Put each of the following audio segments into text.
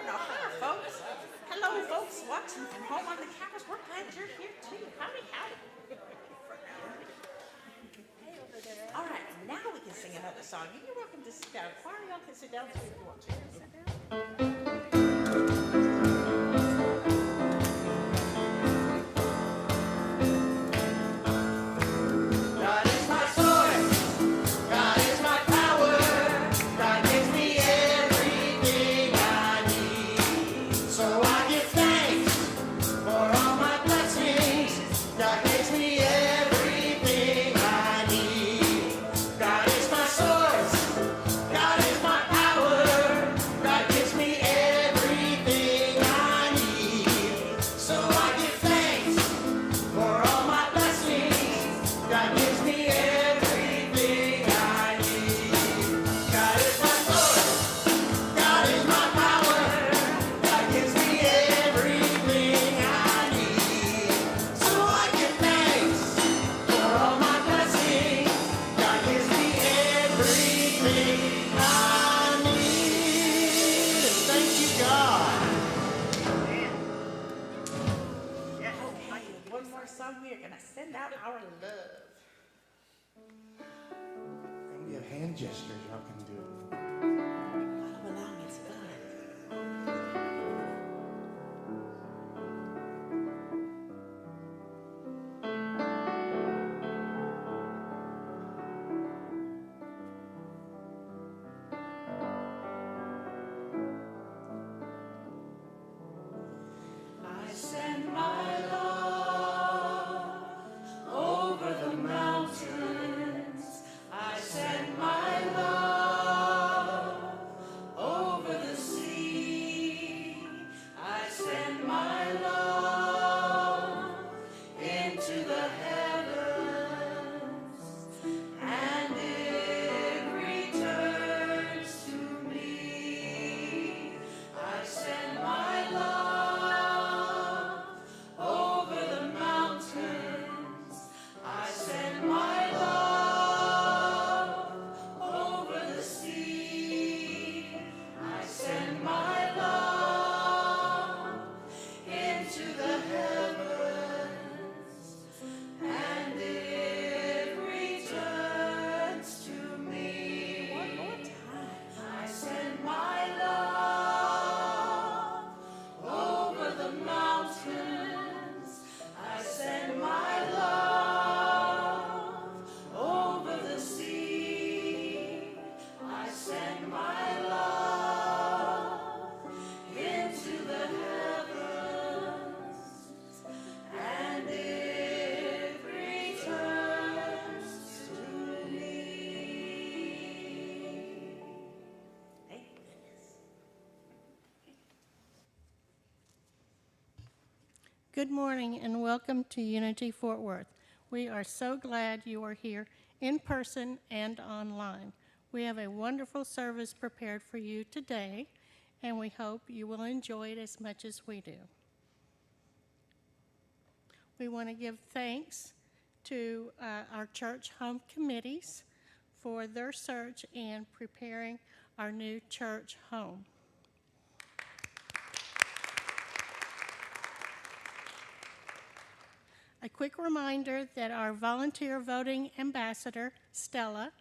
no, hi, folks. Hello, folks watching from home on the cameras. We're glad you're here, too. Howdy, howdy. All right, now we can sing another song. And you're welcome to sit down. Choir, y'all can sit down too if you want to. Sit down. God is my source. God is my power. God gives me everything I need. So I give thanks for all my blessings. God gives me everything I need. God is my source. God is my power. God gives me everything I need. So I give thanks for all my blessings. God gives me everything I need. God is my source. God is my power. God gives me everything I need. So I give thanks for all my blessings. God gives me everything I need. Thank you, God. Okay, one more song. We are going to send out our love. And we have hand gestures y'all can do. Follow along, it's fun. I send my love over the mountains. I send my love over the sea. I send my love into the heavens, and it returns to me. I send my love over the mountains. I send my love over the sea. I send my love into the heavens, and it returns to me. One more time. I send my love over the mountains. I send my love over the sea. I send my love into the heavens, and it returns to me. Thank goodness. Good morning and welcome to Unity Fort Worth. We are so glad you are here in person and online. We have a wonderful service prepared for you today, and we hope you will enjoy it as much as we do. We want to give thanks to our church home committees for their search and preparing our new church home. A quick reminder that our volunteer voting ambassador, Stella,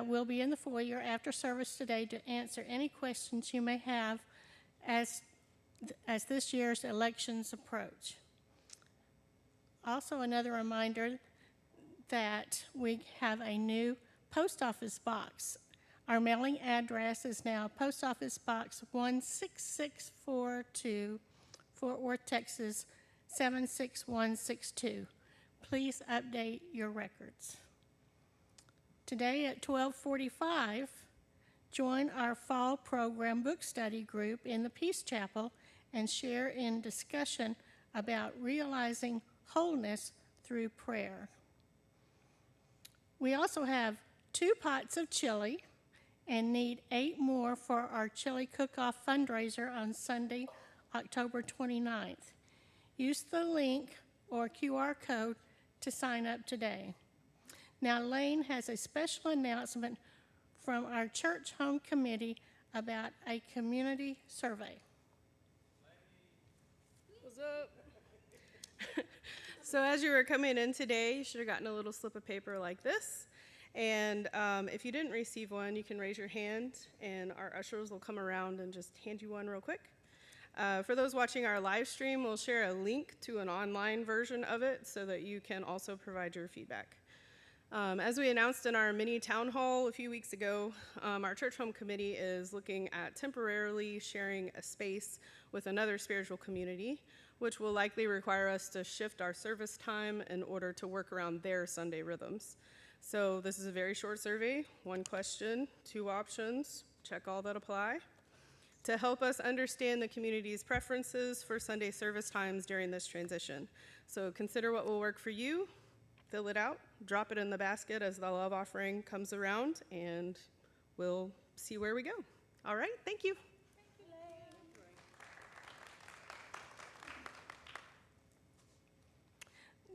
will be in the foyer after service today to answer any questions you may have as this year's elections approach. Also, another reminder that we have a new post office box. Our mailing address is now Post Office Box 16642, Fort Worth, Texas 76162. Please update your records. Today at 12:45, join our fall program book study group in the Peace Chapel and share in discussion about realizing wholeness through prayer. We also have 2 pots of chili and need 8 more for our chili cook-off fundraiser on Sunday, October 29th. Use the link or QR code to sign up today. Now, Lane has a special announcement from our church home committee about a community survey. What's up? So as you were coming in today, you should have gotten a little slip of paper like this. And if you didn't receive one, you can raise your hand, and our ushers will come around and just hand you one real quick. For those watching our live stream, we'll share a link to an online version of it so that you can also provide your feedback. As we announced in our mini town hall a few weeks ago, our church home committee is looking at temporarily sharing a space with another spiritual community, which will likely require us to shift our service time in order to work around their Sunday rhythms. So this is a very short survey, 1 question, 2 options, check all that apply, to help us understand the community's preferences for Sunday service times during this transition. So consider what will work for you, fill it out, drop it in the basket as the love offering comes around, and we'll see where we go. All right, thank you.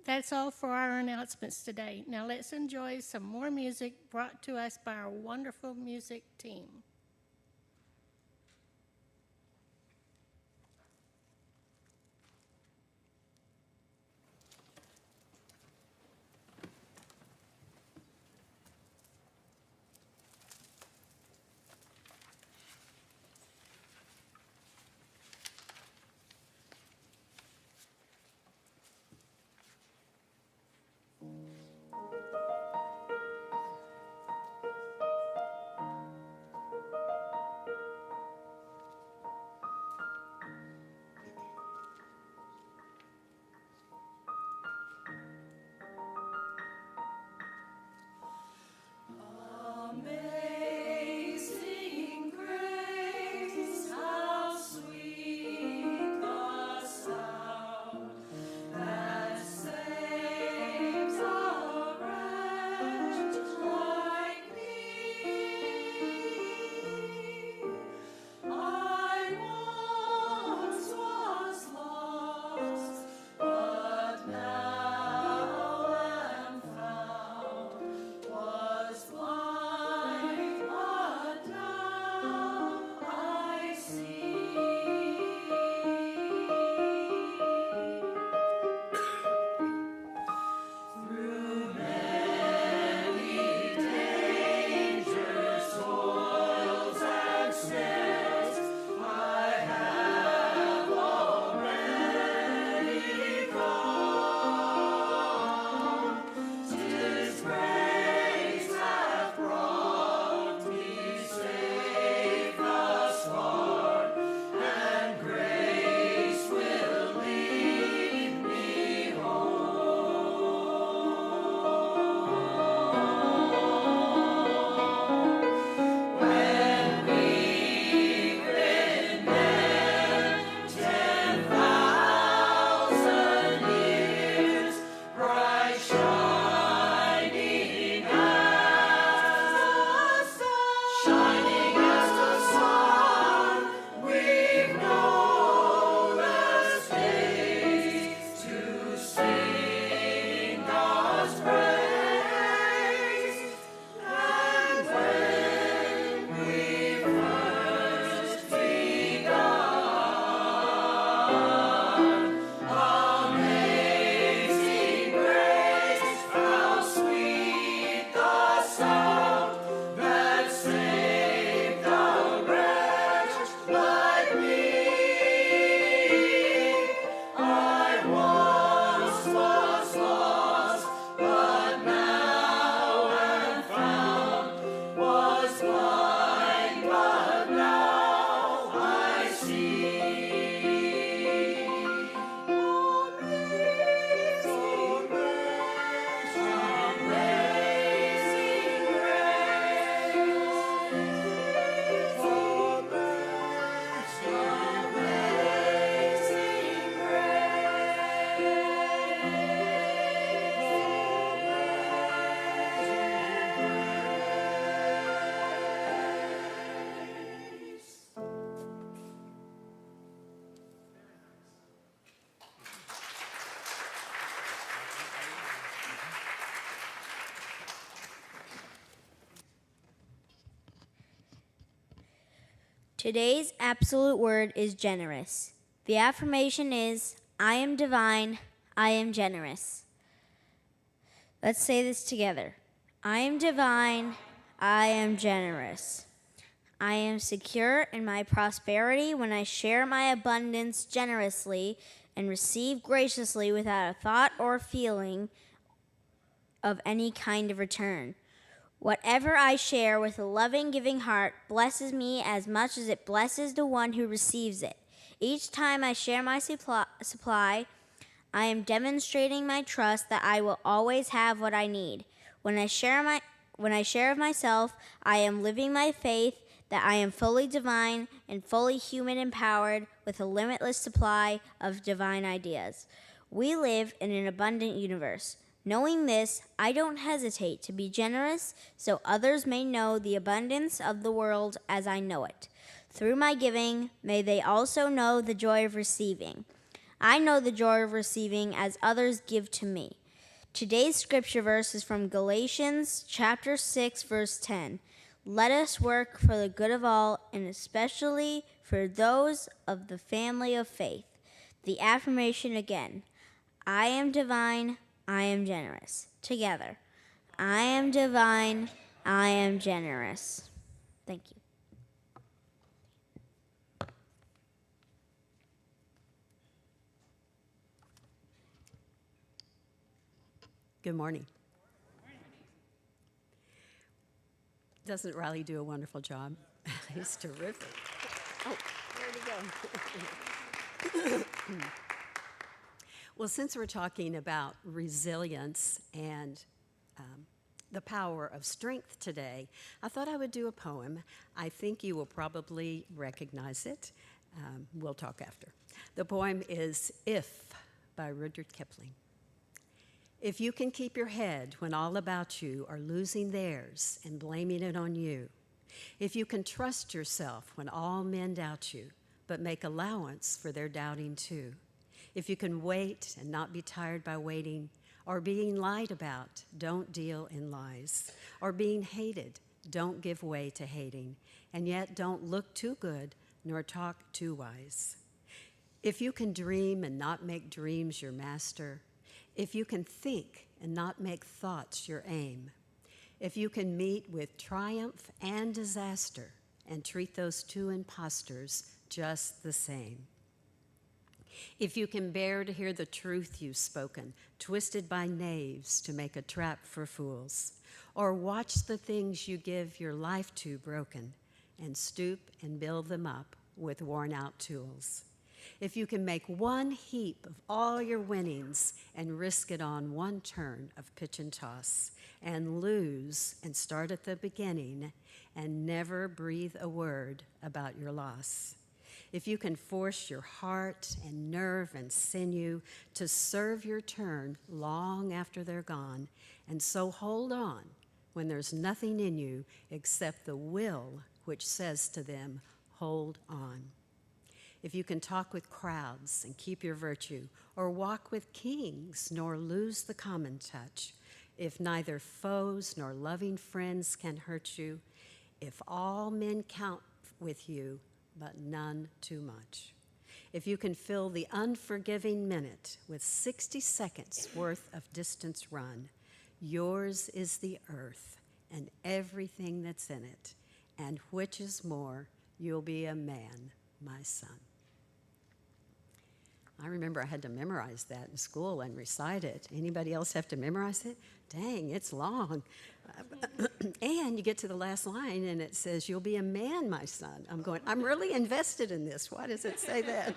That's all for our announcements today. Now let's enjoy some more music brought to us by our wonderful music team. Today's absolute word is generous. The affirmation is, I am divine, I am generous. Let's say this together. I am divine, I am generous. I am secure in my prosperity when I share my abundance generously and receive graciously without a thought or feeling of any kind of return. Whatever I share with a loving, giving heart blesses me as much as it blesses the one who receives it. Each time I share my supply, I am demonstrating my trust that I will always have what I need. When I share of myself, I am living my faith that I am fully divine and fully human empowered with a limitless supply of divine ideas. We live in an abundant universe. Knowing this, I don't hesitate to be generous so others may know the abundance of the world as I know it. Through my giving, may they also know the joy of receiving. I know the joy of receiving as others give to me. Today's scripture verse is from Galatians chapter 6, verse 10. Let us work for the good of all, and especially for those of the family of faith. The affirmation again. I am divine, I am generous. Together. I am divine, I am generous. Thank you. Good morning. Doesn't Riley do a wonderful job? He's terrific. Oh, where'd he go? Well, since we're talking about resilience and the power of strength today, I thought I would do a poem. I think you will probably recognize it. We'll talk after. The poem is If by Rudyard Kipling. If you can keep your head when all about you are losing theirs and blaming it on you, if you can trust yourself when all men doubt you, but make allowance for their doubting too, if you can wait and not be tired by waiting, or being lied about, don't deal in lies, or being hated, don't give way to hating, and yet don't look too good nor talk too wise. If you can dream and not make dreams your master, if you can think and not make thoughts your aim, if you can meet with triumph and disaster and treat those two impostors just the same, if you can bear to hear the truth you've spoken, twisted by knaves to make a trap for fools, or watch the things you give your life to broken and stoop and build them up with worn-out tools, if you can make one heap of all your winnings and risk it on one turn of pitch and toss, and lose and start at the beginning and never breathe a word about your loss, if you can force your heart and nerve and sinew to serve your turn long after they're gone, and so hold on when there's nothing in you except the will which says to them, hold on. If you can talk with crowds and keep your virtue, or walk with kings nor lose the common touch, if neither foes nor loving friends can hurt you, if all men count with you, but none too much, if you can fill the unforgiving minute with 60 seconds worth of distance run, yours is the earth and everything that's in it, and which is more, you'll be a man, my son. I remember I had to memorize that in school and recite it. Anybody else have to memorize it? Dang, it's long. And you get to the last line and it says, you'll be a man, my son. I'm going, I'm really invested in this. Why does it say that?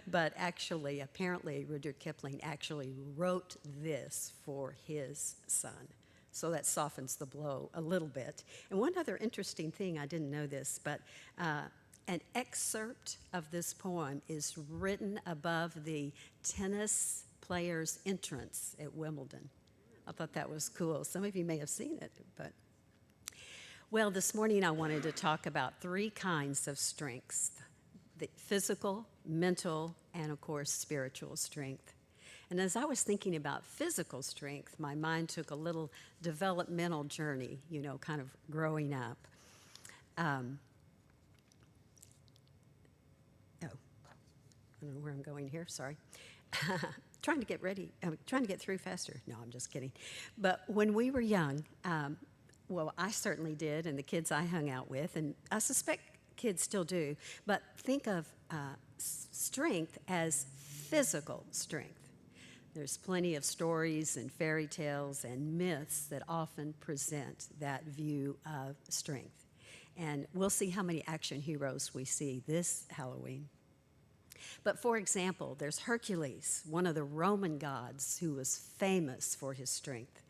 But actually, apparently, Rudyard Kipling actually wrote this for his son. So that softens the blow a little bit. And one other interesting thing, I didn't know this, but an excerpt of this poem is written above the tennis player's entrance at Wimbledon. I thought that was cool. Some of you may have seen it, but. Well, this morning I wanted to talk about 3 kinds of strengths: the physical, mental, and of course, spiritual strength. And as I was thinking about physical strength, my mind took a little developmental journey, kind of growing up. I don't know where I'm going here, sorry. Trying to get ready, I'm trying to get through faster. No, I'm just kidding. But when we were young, well, I certainly did, and the kids I hung out with, and I suspect kids still do, but think of strength as physical strength. There's plenty of stories and fairy tales and myths that often present that view of strength. And we'll see how many action heroes we see this Halloween. But for example, there's Hercules, one of the Roman gods who was famous for his strength.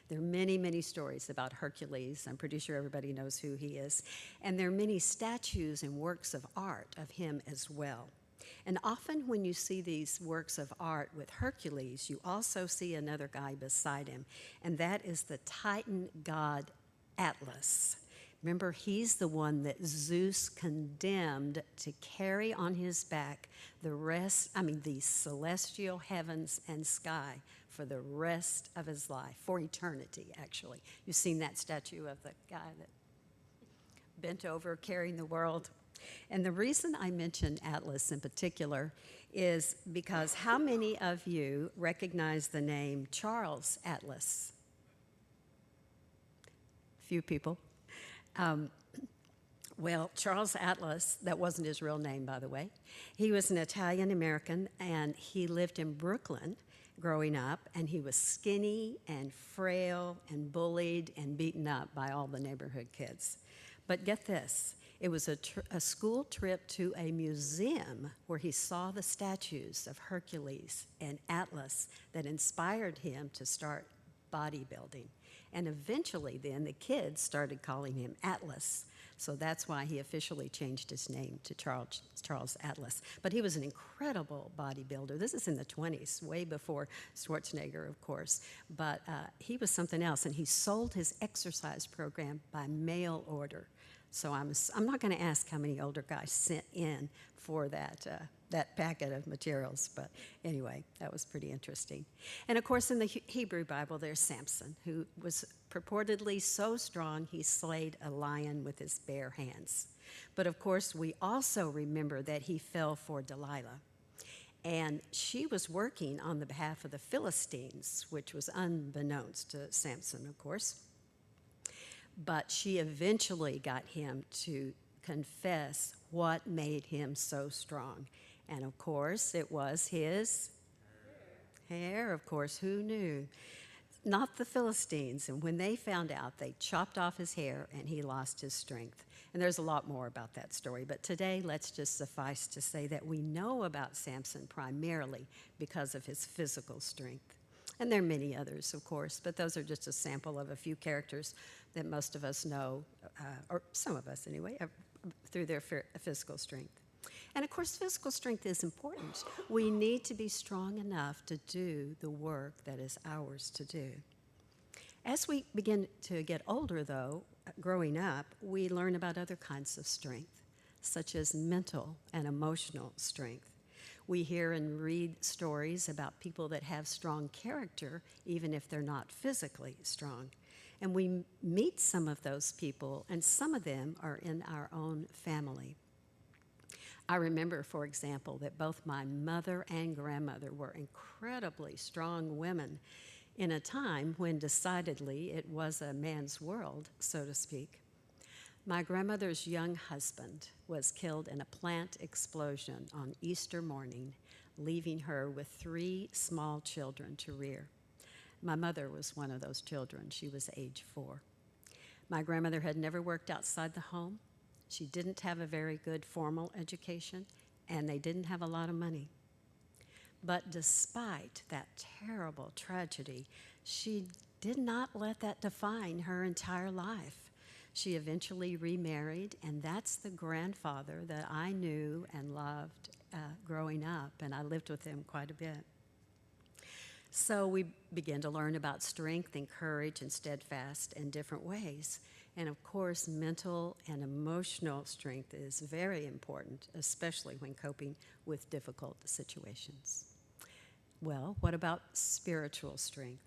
There are many, many stories about Hercules. I'm pretty sure everybody knows who he is. And there are many statues and works of art of him as well. And often when you see these works of art with Hercules, you also see another guy beside him, and that is the Titan god Atlas. Remember, he's the one that Zeus condemned to carry on his back the celestial heavens and sky for the rest of his life, for eternity, actually. You've seen that statue of the guy that bent over carrying the world. And the reason I mention Atlas in particular is because how many of you recognize the name Charles Atlas? Few people. Well, Charles Atlas, that wasn't his real name, by the way. He was an Italian-American, and he lived in Brooklyn growing up, and he was skinny and frail and bullied and beaten up by all the neighborhood kids. But get this, it was a school trip to a museum where he saw the statues of Hercules and Atlas that inspired him to start bodybuilding. And eventually then the kids started calling him Atlas. So that's why he officially changed his name to Charles Atlas. But he was an incredible bodybuilder. This is in the 20s, way before Schwarzenegger, of course. But he was something else, and he sold his exercise program by mail order. So I'm not going to ask how many older guys sent in for that packet of materials, but anyway, that was pretty interesting. And of course, in the Hebrew Bible, there's Samson, who was purportedly so strong he slayed a lion with his bare hands. But of course, we also remember that he fell for Delilah, and she was working on the behalf of the Philistines, which was unbeknownst to Samson, of course. But she eventually got him to confess what made him so strong. And of course, it was his hair. Of course, who knew? Not the Philistines. And when they found out, they chopped off his hair and he lost his strength. And there's a lot more about that story. But today, let's just suffice to say that we know about Samson primarily because of his physical strength. And there are many others, of course, but those are just a sample of a few characters that most of us know, or some of us anyway, through their physical strength. And of course, physical strength is important. We need to be strong enough to do the work that is ours to do. As we begin to get older, though, growing up, we learn about other kinds of strength, such as mental and emotional strength. We hear and read stories about people that have strong character, even if they're not physically strong. And we meet some of those people, and some of them are in our own family. I remember, for example, that both my mother and grandmother were incredibly strong women in a time when decidedly it was a man's world, so to speak. My grandmother's young husband was killed in a plant explosion on Easter morning, leaving her with 3 small children to rear. My mother was one of those children. She was age 4. My grandmother had never worked outside the home. She didn't have a very good formal education, and they didn't have a lot of money. But despite that terrible tragedy, she did not let that define her entire life. She eventually remarried, and that's the grandfather that I knew and loved growing up, and I lived with him quite a bit. So we began to learn about strength and courage and steadfast in different ways. And of course, mental and emotional strength is very important, especially when coping with difficult situations. Well, what about spiritual strength?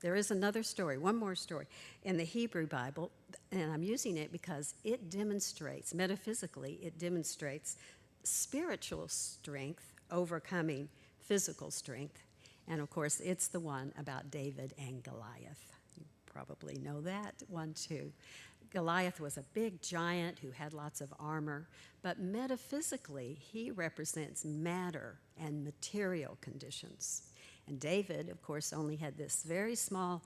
There is another story, one more story, in the Hebrew Bible, and I'm using it because it demonstrates, metaphysically, it demonstrates spiritual strength overcoming physical strength. And of course, it's the one about David and Goliath. You probably know that one too. Goliath was a big giant who had lots of armor, but metaphysically, he represents matter and material conditions. And David, of course, only had this very small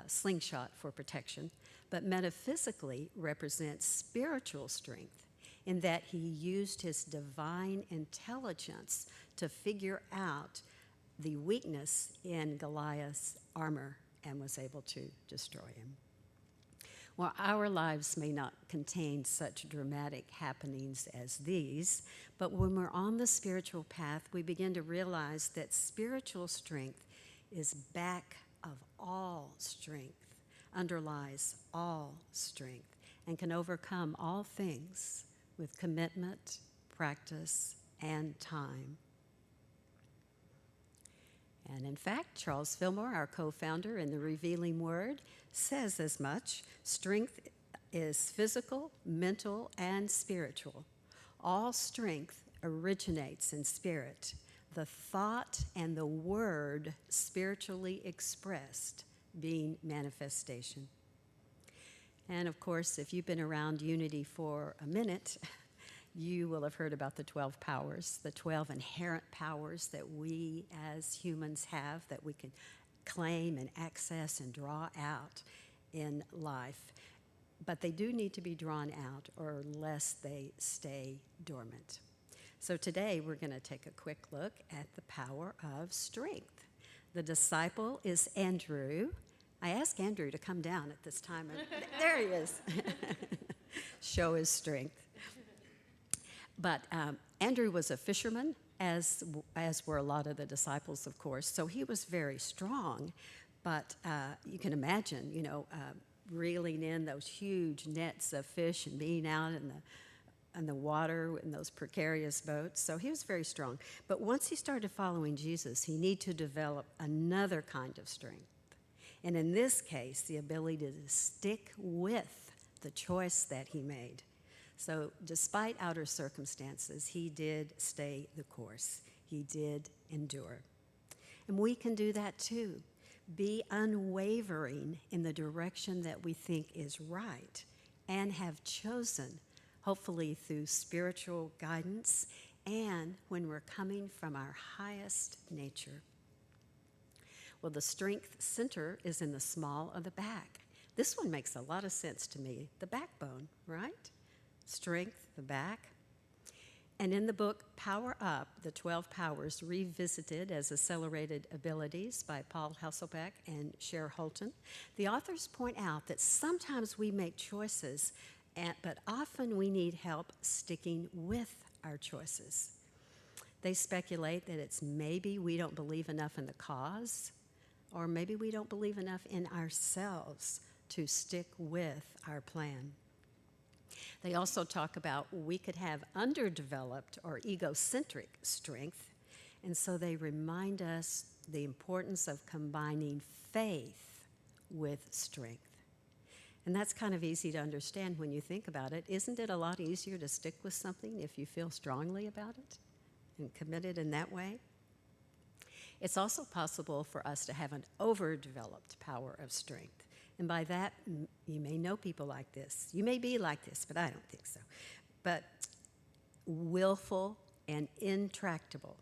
slingshot for protection, but metaphysically represents spiritual strength in that he used his divine intelligence to figure out the weakness in Goliath's armor and was able to destroy him. Well, our lives may not contain such dramatic happenings as these, but when we're on the spiritual path, we begin to realize that spiritual strength is back of all strength, underlies all strength, and can overcome all things with commitment, practice, and time. And in fact, Charles Fillmore, our co-founder in the Revealing Word, says as much. Strength is physical, mental, and spiritual. All strength originates in spirit, the thought and the word spiritually expressed being manifestation. And of course, if you've been around Unity for a minute, you will have heard about the 12 powers, the 12 inherent powers that we as humans have that we can claim and access and draw out in life. But they do need to be drawn out or lest they stay dormant. So today we're going to take a quick look at the power of strength. The disciple is Andrew. I asked Andrew to come down at this time, and there he is. Show his strength. But Andrew was a fisherman, as were a lot of the disciples, of course. So he was very strong. But you can imagine, reeling in those huge nets of fish and being out in the water in those precarious boats. So he was very strong. But once he started following Jesus, he needed to develop another kind of strength. And in this case, the ability to stick with the choice that he made. So despite outer circumstances, he did stay the course. He did endure. And we can do that too. Be unwavering in the direction that we think is right and have chosen, hopefully through spiritual guidance and when we're coming from our highest nature. Well, the strength center is in the small of the back. This one makes a lot of sense to me. The backbone, right? Strength, the back. And in the book Power Up, the 12 Powers Revisited as Accelerated Abilities by Paul Hasselbeck and Cher Holton, the authors point out that sometimes we make choices, but often we need help sticking with our choices. They speculate that it's maybe we don't believe enough in the cause, or maybe we don't believe enough in ourselves to stick with our plan. They also talk about we could have underdeveloped or egocentric strength, and so they remind us the importance of combining faith with strength. And that's kind of easy to understand when you think about it. Isn't it a lot easier to stick with something if you feel strongly about it and committed in that way? It's also possible for us to have an overdeveloped power of strength. And by that, you may know people like this. You may be like this, but I don't think so. But willful and intractable,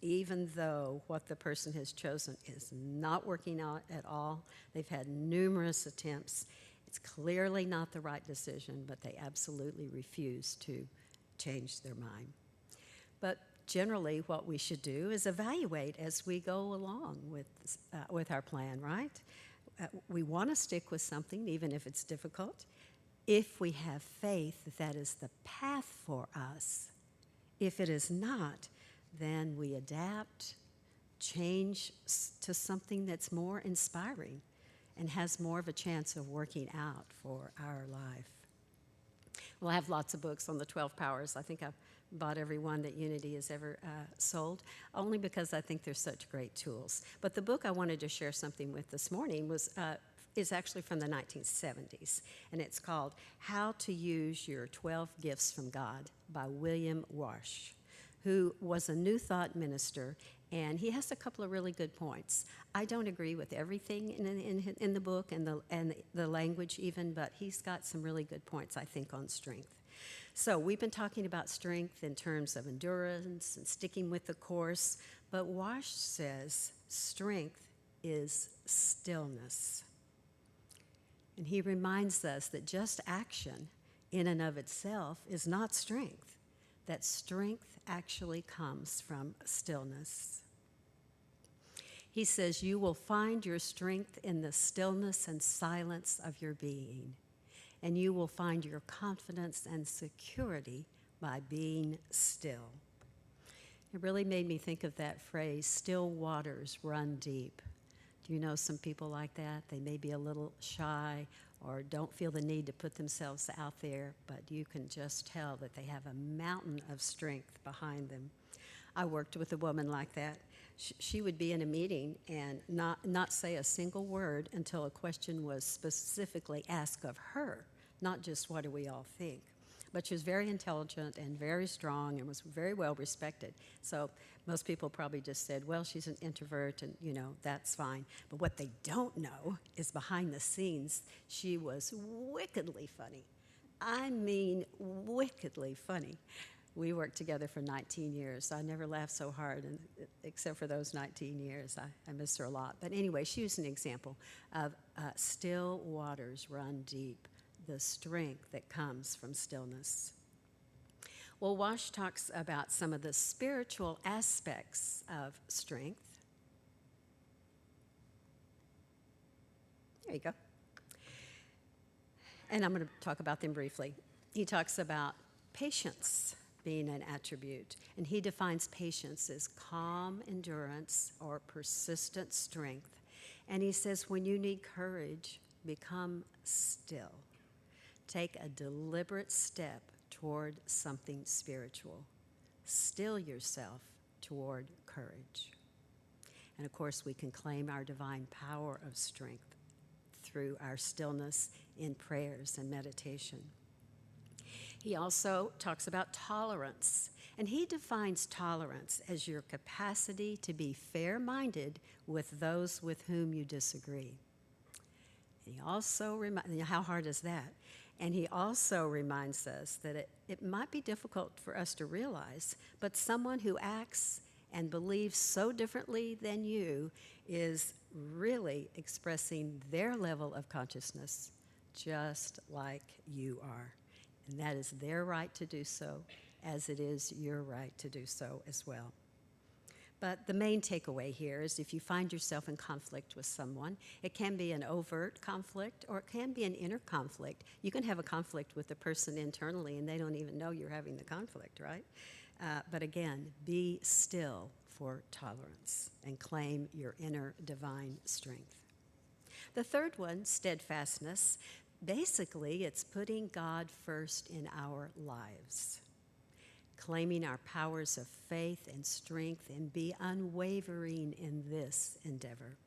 even though what the person has chosen is not working out at all. They've had numerous attempts. It's clearly not the right decision, but they absolutely refuse to change their mind. But generally, what we should do is evaluate as we go along with our plan, right? We want to stick with something, even if it's difficult, if we have faith that that is the path for us. If it is not, then we adapt, change to something that's more inspiring and has more of a chance of working out for our life. Well, I have lots of books on the 12 powers. I think I've bought every one that Unity has ever sold, only because I think they're such great tools. But the book I wanted to share something with this morning is actually from the 1970s, and it's called How to Use Your 12 Gifts from God by William Warsh, who was a New Thought minister, and he has a couple of really good points. I don't agree with everything in the book and the language even, but he's got some really good points, I think, on strength. So we've been talking about strength in terms of endurance and sticking with the course, but Wash says strength is stillness. And he reminds us that just action in and of itself is not strength, that strength actually comes from stillness. He says, you will find your strength in the stillness and silence of your being, and you will find your confidence and security by being still. It really made me think of that phrase, still waters run deep. Do you know some people like that? They may be a little shy or don't feel the need to put themselves out there, but you can just tell that they have a mountain of strength behind them. I worked with a woman like that. She would be in a meeting and not say a single word until a question was specifically asked of her, not just what do we all think. But she was very intelligent and very strong and was very well respected. So most people probably just said, well, she's an introvert and, that's fine. But what they don't know is behind the scenes, she was wickedly funny. I mean, wickedly funny. We worked together for 19 years. I never laughed so hard, except for those 19 years. I miss her a lot. But anyway, she was an example of still waters run deep, the strength that comes from stillness. Well, Wash talks about some of the spiritual aspects of strength. There you go. And I'm going to talk about them briefly. He talks about patience being an attribute, and he defines patience as calm endurance or persistent strength. And he says, when you need courage, become still. Take a deliberate step toward something spiritual. Still yourself toward courage. And of course, we can claim our divine power of strength through our stillness in prayers and meditation. He also talks about tolerance, and he defines tolerance as your capacity to be fair-minded with those with whom you disagree. And he also how hard is that? And he also reminds us that it might be difficult for us to realize, but someone who acts and believes so differently than you is really expressing their level of consciousness just like you are. And that is their right to do so, as it is your right to do so as well. But the main takeaway here is if you find yourself in conflict with someone, it can be an overt conflict or it can be an inner conflict. You can have a conflict with the person internally and they don't even know you're having the conflict, right? But again, be still for tolerance and claim your inner divine strength. The third one, steadfastness. Basically, it's putting God first in our lives, claiming our powers of faith and strength, and be unwavering in this endeavor.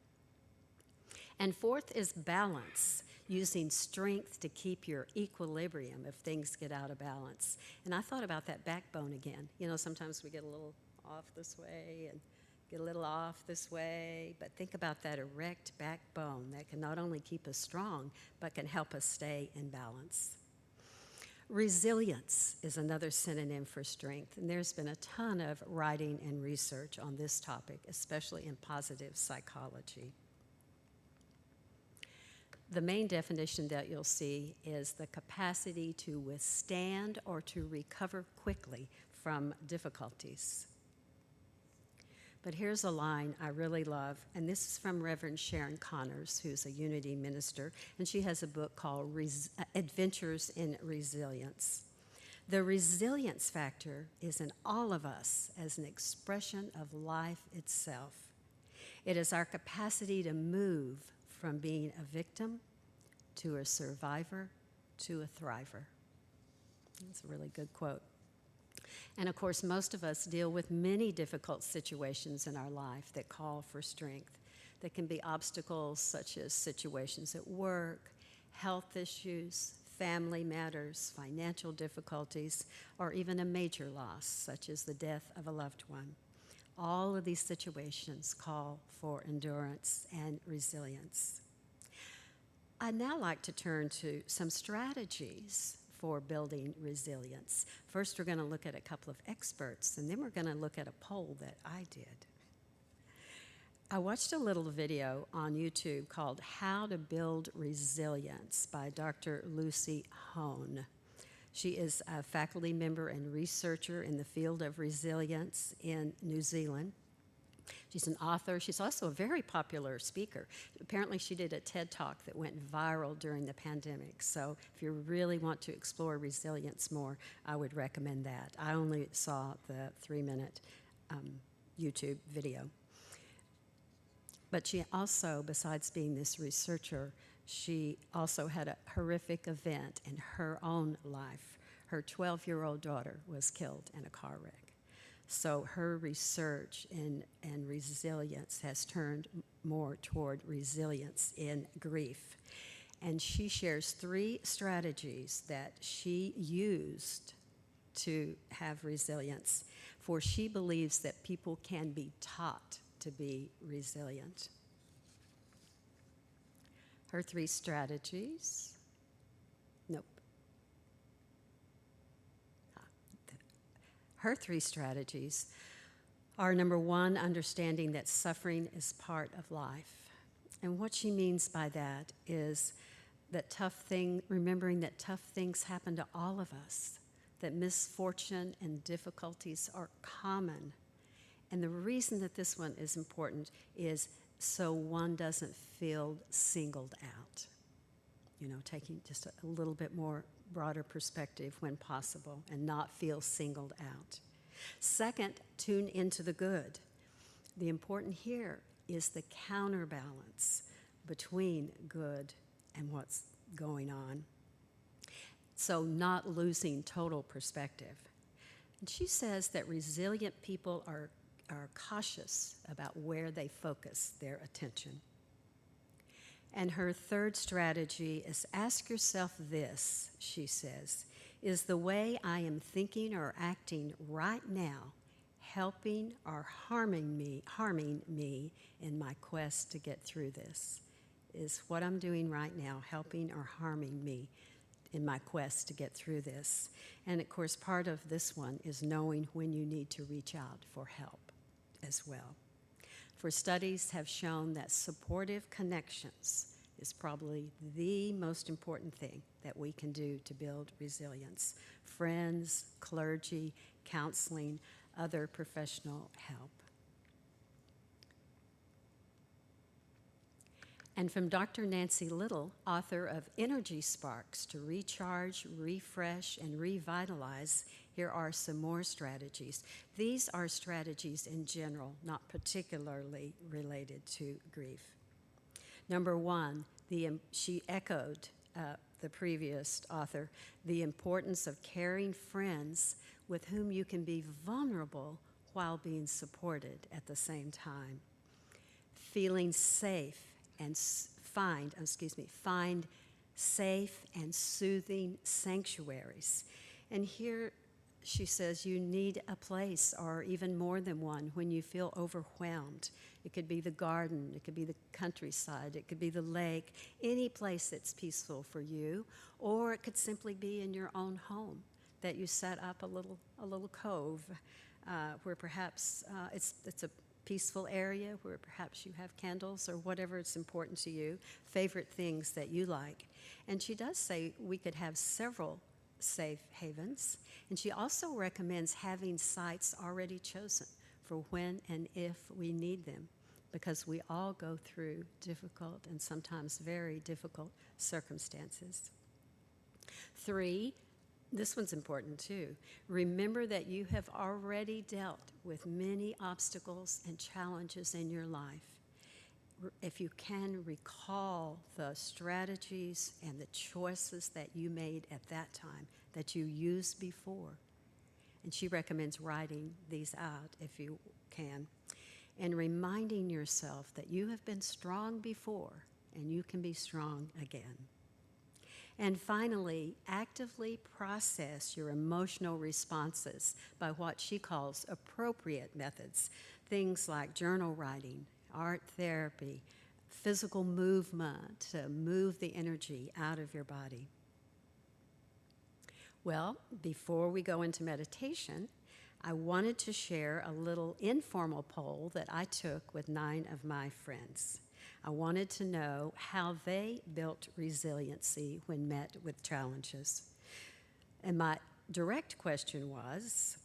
And fourth is balance, using strength to keep your equilibrium if things get out of balance. And I thought about that backbone again. Sometimes we get a little off this way and get a little off this way, but think about that erect backbone that can not only keep us strong, but can help us stay in balance. Resilience is another synonym for strength, and there's been a ton of writing and research on this topic, especially in positive psychology. The main definition that you'll see is the capacity to withstand or to recover quickly from difficulties. But here's a line I really love, and this is from Reverend Sharon Connors, who's a Unity minister, and she has a book called Adventures in Resilience. The resilience factor is in all of us as an expression of life itself. It is our capacity to move from being a victim to a survivor to a thriver. That's a really good quote. And of course, most of us deal with many difficult situations in our life that call for strength. That can be obstacles such as situations at work, health issues, family matters, financial difficulties, or even a major loss, such as the death of a loved one. All of these situations call for endurance and resilience. I'd now like to turn to some strategies for building resilience. First, we're going to look at a couple of experts, and then we're going to look at a poll that I did. I watched a little video on YouTube called How to Build Resilience by Dr. Lucy Hone. She is a faculty member and researcher in the field of resilience in New Zealand. She's an author. She's also a very popular speaker. Apparently, she did a TED Talk that went viral during the pandemic. So if you really want to explore resilience more, I would recommend that. I only saw the 3-minute YouTube video. But she also, besides being this researcher, she also had a horrific event in her own life. Her 12-year-old daughter was killed in a car wreck. So her research and resilience has turned more toward resilience in grief. And she shares 3 strategies that she used to have resilience, for she believes that people can be taught to be resilient. Her 3 strategies, Her 3 strategies are, number 1, understanding that suffering is part of life. And what she means by that is that remembering that tough things happen to all of us, that misfortune and difficulties are common. And the reason that this one is important is so one doesn't feel singled out. You know, taking just a little bit more broader perspective when possible and not feel singled out. Second, tune into the good. The important here is the counterbalance between good and what's going on. So not losing total perspective. And she says that resilient people are cautious about where they focus their attention. And her 3rd strategy is ask yourself this, she says, is the way I am thinking or acting right now helping or harming me in my quest to get through this? Is what I'm doing right now helping or harming me in my quest to get through this? And of course, part of this one is knowing when you need to reach out for help as well. For studies have shown that supportive connections is probably the most important thing that we can do to build resilience. Friends, clergy, counseling, other professional help. And from Dr. Nancy Little, author of Energy Sparks to Recharge, Refresh, and Revitalize, here are some more strategies. These are strategies in general, not particularly related to grief. Number 1, she echoed the previous author, the importance of caring friends with whom you can be vulnerable while being supported at the same time. Feeling safe and find safe and soothing sanctuaries. And here she says you need a place or even more than one when you feel overwhelmed. It could be the garden, it could be the countryside, it could be the lake, any place that's peaceful for you, or it could simply be in your own home that you set up a little cove where perhaps it's a peaceful area where perhaps you have candles or whatever it's important to you, favorite things that you like. And she does say we could have several safe havens. And she also recommends having sites already chosen for when and if we need them, because we all go through difficult and sometimes very difficult circumstances. 3, this one's important too. Remember that you have already dealt with many obstacles and challenges in your life. If you can recall the strategies and the choices that you made at that time, that you used before. And she recommends writing these out if you can, and reminding yourself that you have been strong before and you can be strong again. And finally, actively process your emotional responses by what she calls appropriate methods, things like journal writing, art therapy, physical movement to move the energy out of your body. Well, before we go into meditation, I wanted to share a little informal poll that I took with 9 of my friends. I wanted to know how they built resiliency when met with challenges. And my direct question was,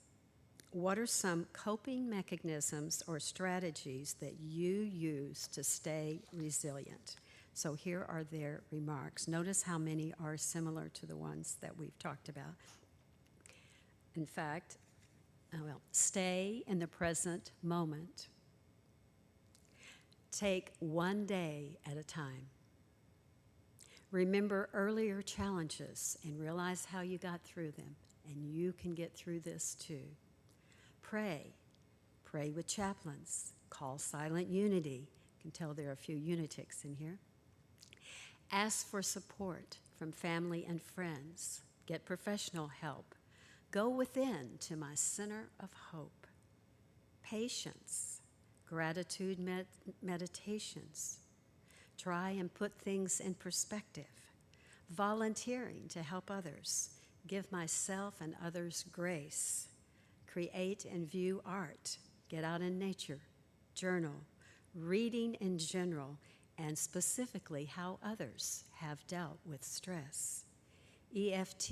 what are some coping mechanisms or strategies that you use to stay resilient? So here are their remarks. Notice how many are similar to the ones that we've talked about. In fact, stay in the present moment. Take one day at a time. Remember earlier challenges and realize how you got through them, and you can get through this too. Pray. Pray with chaplains. Call Silent Unity. You can tell there are a few Unitics in here. Ask for support from family and friends. Get professional help. Go within to my center of hope. Patience. Gratitude meditations. Try and put things in perspective. Volunteering to help others. Give myself and others grace. Create and view art. Get out in nature. Journal. Reading in general, and specifically how others have dealt with stress. EFT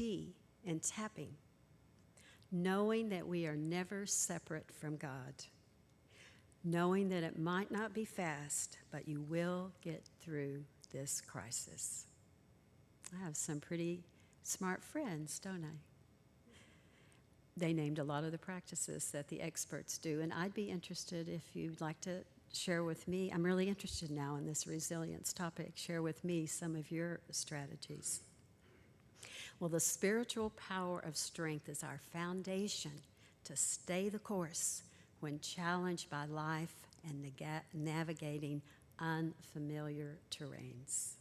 and tapping. Knowing that we are never separate from God. Knowing that it might not be fast, but you will get through this crisis. I have some pretty smart friends, don't I? They named a lot of the practices that the experts do, and I'd be interested if you'd like to share with me. I'm really interested now in this resilience topic. Share with me some of your strategies. Well, the spiritual power of strength is our foundation to stay the course when challenged by life and navigating unfamiliar terrains.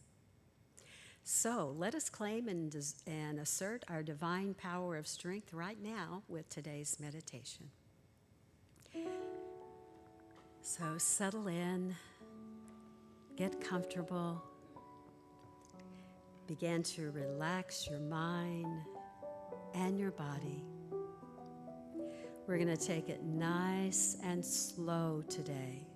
So let us claim and assert our divine power of strength right now with today's meditation. So settle in, get comfortable, begin to relax your mind and your body. We're going to take it nice and slow today.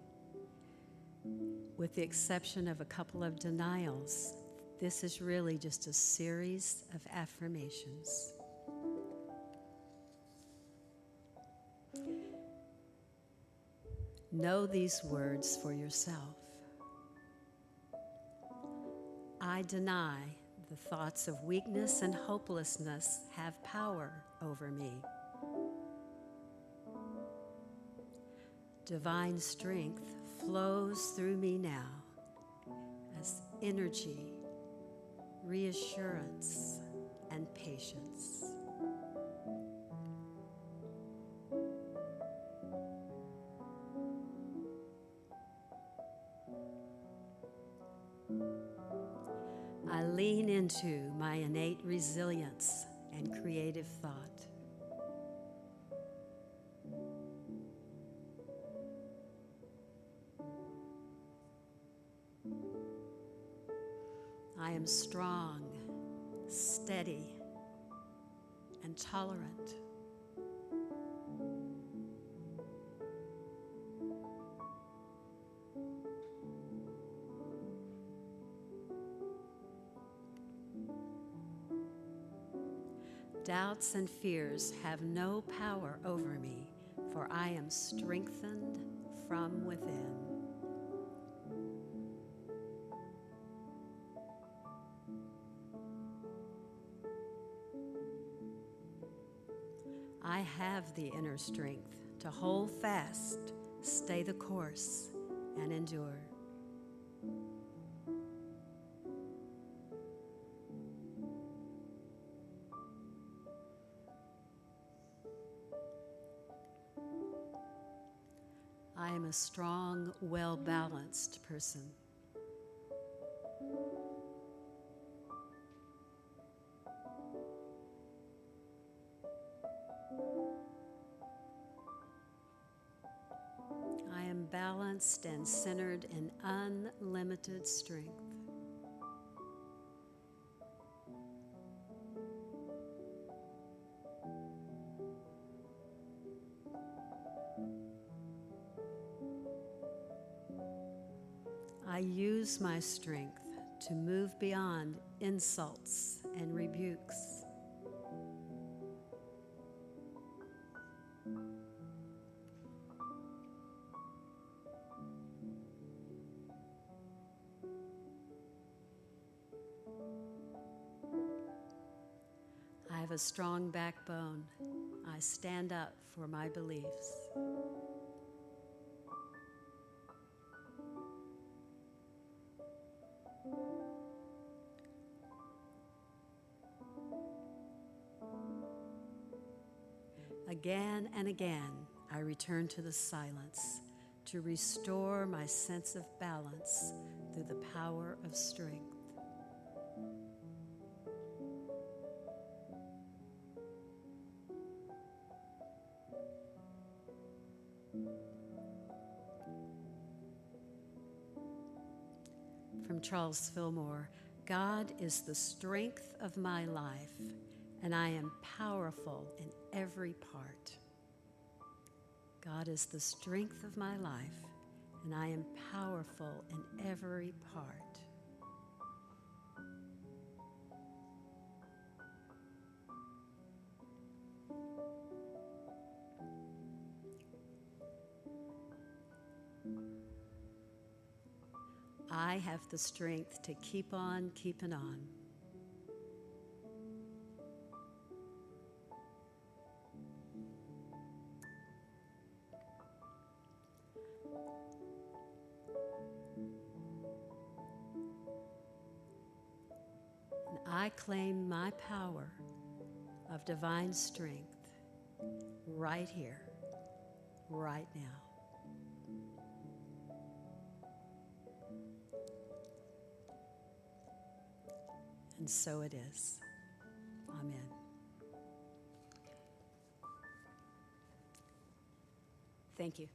With the exception of a couple of denials, this is really just a series of affirmations. Know these words for yourself. I deny the thoughts of weakness and hopelessness have power over me. Divine strength flows through me now as energy, reassurance, and patience. I lean into my innate resilience and creative thought. I am strong, steady, and tolerant. Doubts and fears have no power over me, for I am strengthened from within. I have the inner strength to hold fast, stay the course, and endure. I am a strong, well-balanced person. balanced and centered in unlimited strength. I use my strength to move beyond insults and rebukes. I have a strong backbone. I stand up for my beliefs. Again and again, I return to the silence to restore my sense of balance through the power of strength. From Charles Fillmore, God is the strength of my life, and I am powerful in every part. God is the strength of my life, and I am powerful in every part. I have the strength to keep on keeping on. And I claim my power of divine strength right here, right now. And so it is. Amen. Thank you.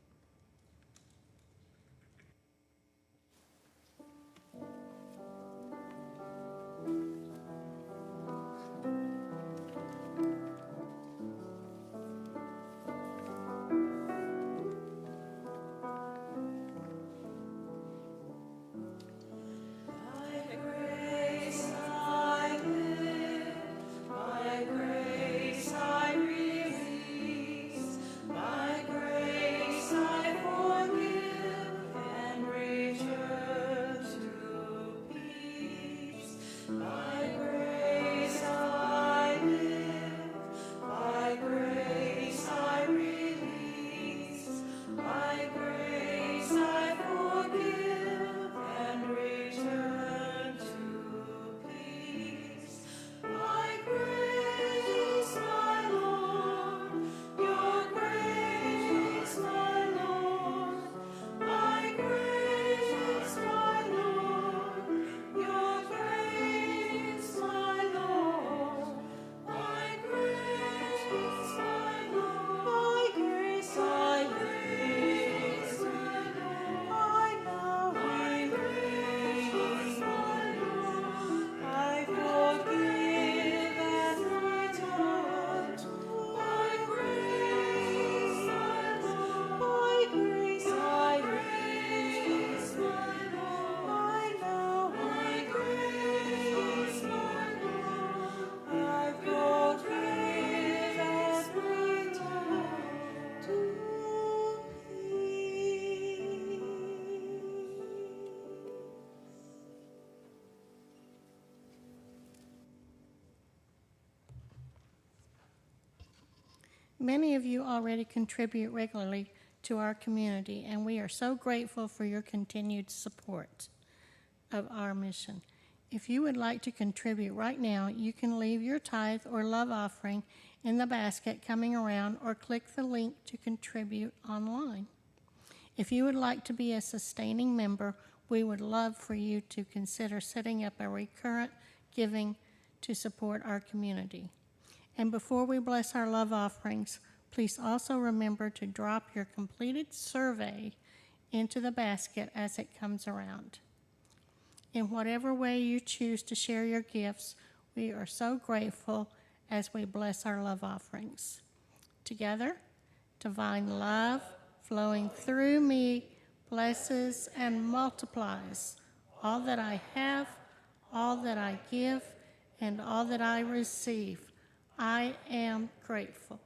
Many of you already contribute regularly to our community, and we are so grateful for your continued support of our mission. If you would like to contribute right now, you can leave your tithe or love offering in the basket coming around or click the link to contribute online. If you would like to be a sustaining member, we would love for you to consider setting up a recurrent giving to support our community. And before we bless our love offerings, please also remember to drop your completed survey into the basket as it comes around. In whatever way you choose to share your gifts, we are so grateful as we bless our love offerings. Together, divine love flowing through me blesses and multiplies all that I have, all that I give, and all that I receive. I am grateful.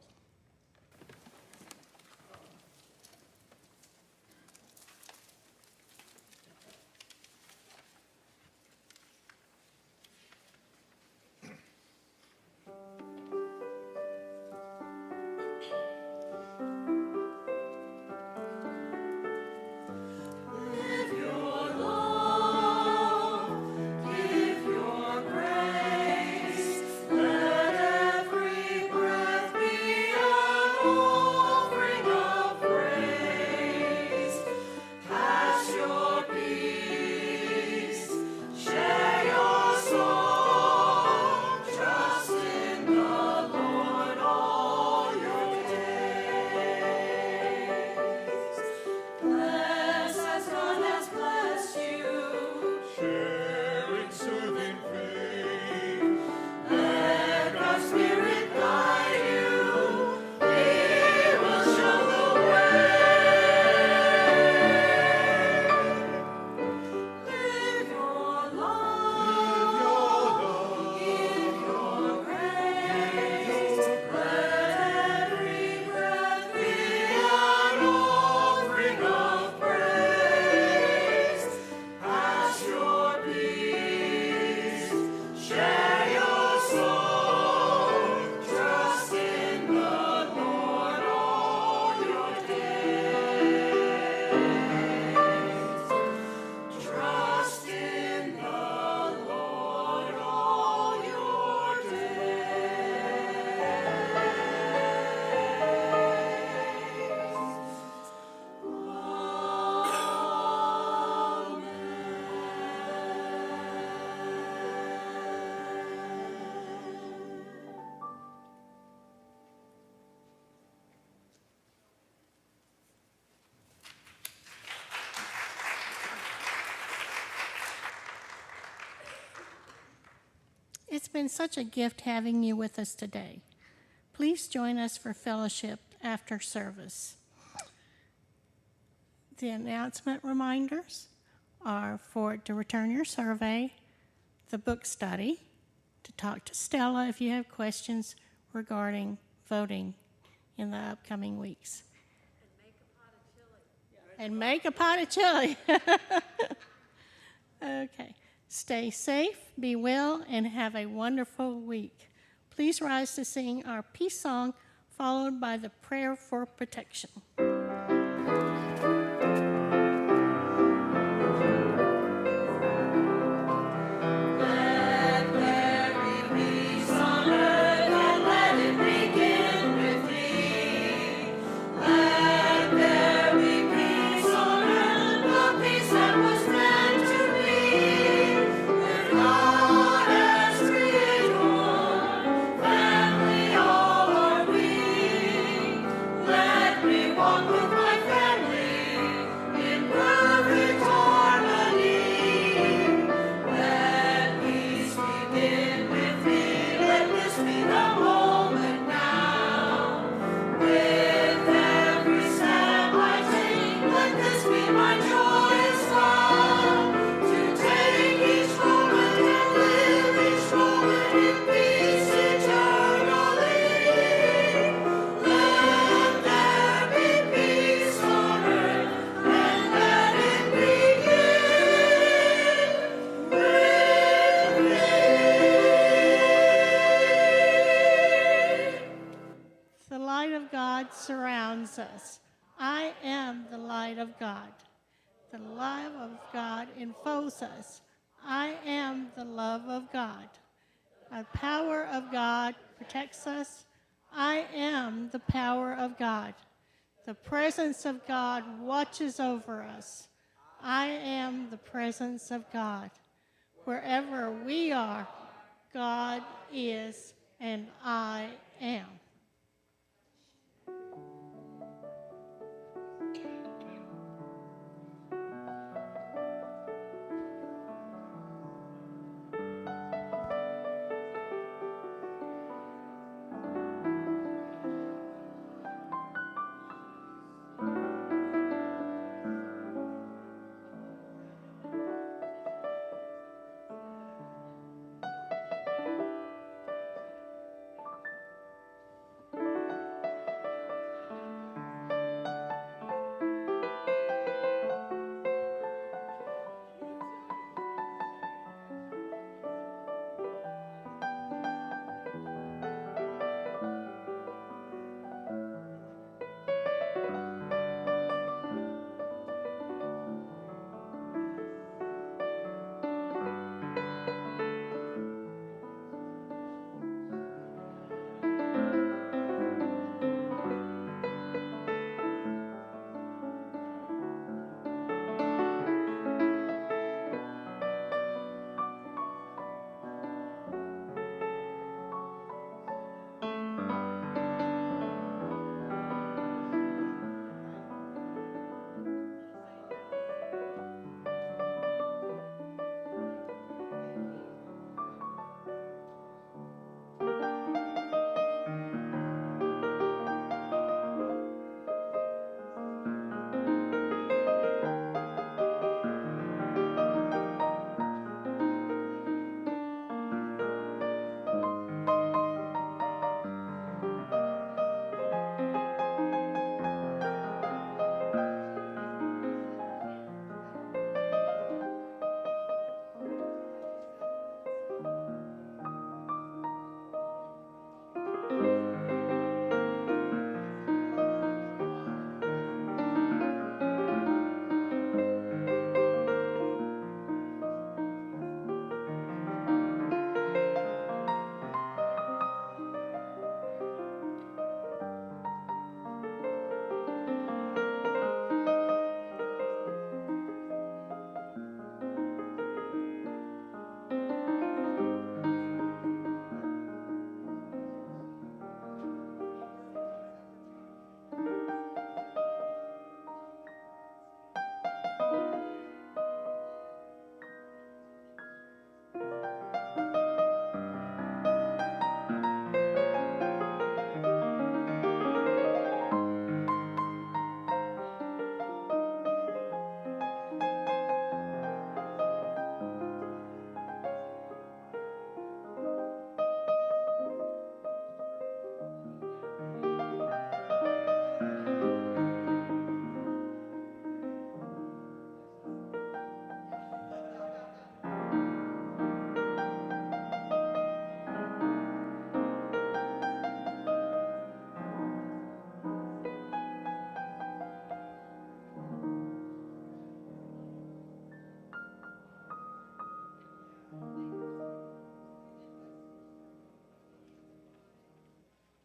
It's been such a gift having you with us today. Please join us for fellowship after service. The announcement reminders are to return your survey, the book study, to talk to Stella if you have questions regarding voting in the upcoming weeks. And make a pot of chili. Okay. Stay safe, be well, and have a wonderful week. Please rise to sing our peace song, followed by the prayer for protection. Surrounds us. I am the light of God. The love of God enfolds us. I am the love of God. The power of God protects us. I am the power of God. The presence of God watches over us. I am the presence of God. Wherever we are, God is, and I am.